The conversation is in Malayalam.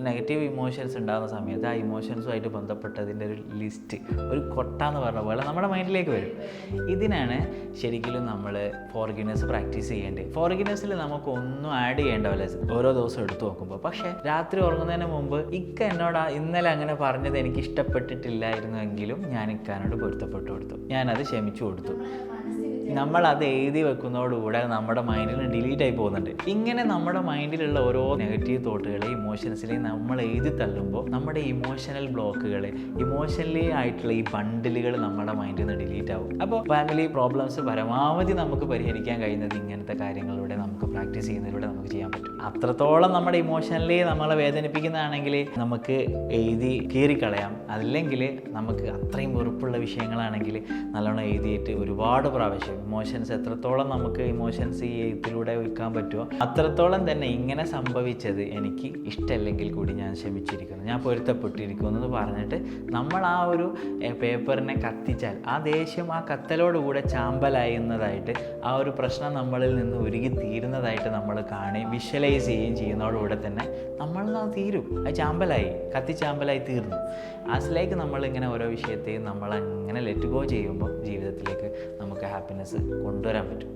നെഗറ്റീവ് ഇമോഷൻസ് ഉണ്ടാകുന്ന സമയത്ത് ആ ഇമോഷൻസുമായിട്ട് ബന്ധപ്പെട്ടതിൻ്റെ ഒരു ലിസ്റ്റ്, ഒരു കൊട്ടാന്ന് പറഞ്ഞ പോലെ നമ്മുടെ മൈൻഡിലേക്ക് വരും. ഇതിനാണ് ശരിക്കും നമ്മൾ ഫോർഗിവ്നെസ് പ്രാക്ടീസ് ചെയ്യേണ്ടത്. ഫോർഗിവ്നെസ്സിൽ നമുക്കൊന്നും ആഡ് ചെയ്യേണ്ടവല്ല ഓരോ ദിവസം എടുത്തു നോക്കുമ്പോൾ. പക്ഷേ രാത്രി ഉറങ്ങുന്നതിന് മുമ്പ് ഇക്ക എന്നോട് ഇന്നലെ അങ്ങനെ പറഞ്ഞത് എനിക്ക് ഇഷ്ടപ്പെട്ടിട്ടില്ലായിരുന്നുവെങ്കിലും ഞാൻ ഇക്കാനോട് പൊരുത്തപ്പെട്ടു കൊടുത്തു, ഞാനത് ക്ഷമിച്ചു കൊടുത്തു. നമ്മൾ അത് എഴുതി വെക്കുന്നതോടുകൂടെ നമ്മുടെ മൈൻഡിൽ നിന്ന് ഡിലീറ്റ് ആയി പോകുന്നുണ്ട്. ഇങ്ങനെ നമ്മുടെ മൈൻഡിലുള്ള ഓരോ നെഗറ്റീവ് തോട്ടുകളെ ഇമോഷൻസിലെയും നമ്മൾ എഴുതി തള്ളുമ്പോൾ നമ്മുടെ ഇമോഷണൽ ബ്ലോക്കുകൾ, ഇമോഷണലി ആയിട്ടുള്ള ഈ ബണ്ടിലുകൾ നമ്മുടെ മൈൻഡിൽ നിന്ന് ഡിലീറ്റ് ആവും. അപ്പോൾ ഫാമിലി പ്രോബ്ലംസ് പരമാവധി നമുക്ക് പരിഹരിക്കാൻ കഴിയുന്നത് ഇങ്ങനത്തെ കാര്യങ്ങളിലൂടെ, നമുക്ക് പ്രാക്ടീസ് ചെയ്യുന്നതിലൂടെ നമുക്ക് ചെയ്യാൻ പറ്റും. അത്രത്തോളം നമ്മുടെ ഇമോഷണലി നമ്മളെ വേദനിപ്പിക്കുന്നതാണെങ്കിൽ നമുക്ക് എഴുതി കീറിക്കളയാം. അല്ലെങ്കിൽ നമുക്ക് അത്രയും വെറുപ്പുള്ള വിഷയങ്ങളാണെങ്കിൽ നല്ലോണം എഴുതിയിട്ട് ഒരുപാട് പ്രാവശ്യം ഇമോഷൻസ് എത്രത്തോളം നമുക്ക് ഇമോഷൻസ് ഈ എഴുത്തിലൂടെ വിൽക്കാൻ പറ്റുമോ അത്രത്തോളം തന്നെ ഇങ്ങനെ സംഭവിച്ചത് എനിക്ക് ഇഷ്ടമല്ലെങ്കിൽ കൂടി ഞാൻ ക്ഷമിച്ചിരിക്കുന്നു, ഞാൻ പൊരുത്തപ്പെട്ടിരിക്കുന്നു എന്ന് പറഞ്ഞിട്ട് നമ്മൾ ആ ഒരു പേപ്പറിനെ കത്തിച്ചാൽ ആ ദേഷ്യം ആ കത്തലോടുകൂടെ ചാമ്പലായുന്നതായിട്ട്, ആ ഒരു പ്രശ്നം നമ്മളിൽ നിന്ന് ഉരുകി തീരുന്നതായിട്ട് നമ്മൾ കാണുകയും വിഷ്വലൈസ് ചെയ്യുകയും ചെയ്യുന്നതോടുകൂടെ തന്നെ നമ്മളിൽ നിന്ന് തീരും, അത് ചാമ്പലായി, കത്തിച്ചാമ്പലായി തീർന്നു. അതിലേക്ക് നമ്മളിങ്ങനെ ഓരോ വിഷയത്തെയും നമ്മളങ്ങനെ ലെറ്റ് ഗോ ചെയ്യുമ്പോൾ ജീവിതത്തിലേക്ക് നമുക്ക് ഹാപ്പിനെസ് കൊണ്ടുവരാൻ പറ്റും.